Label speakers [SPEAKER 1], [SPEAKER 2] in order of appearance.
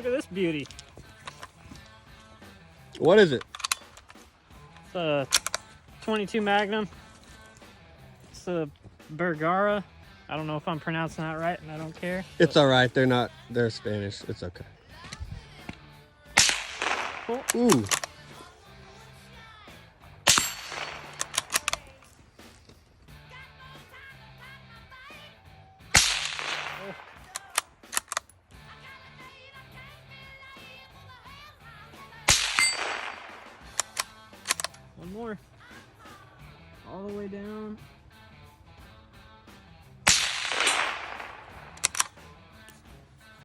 [SPEAKER 1] Look at this beauty.
[SPEAKER 2] What is it?
[SPEAKER 1] It's a 22 Magnum. It's a Bergara. I don't know if I'm pronouncing that right, and I don't care.
[SPEAKER 2] It's all right. They're Spanish. It's okay.
[SPEAKER 1] Cool.
[SPEAKER 2] Ooh.
[SPEAKER 1] One more. All the way down.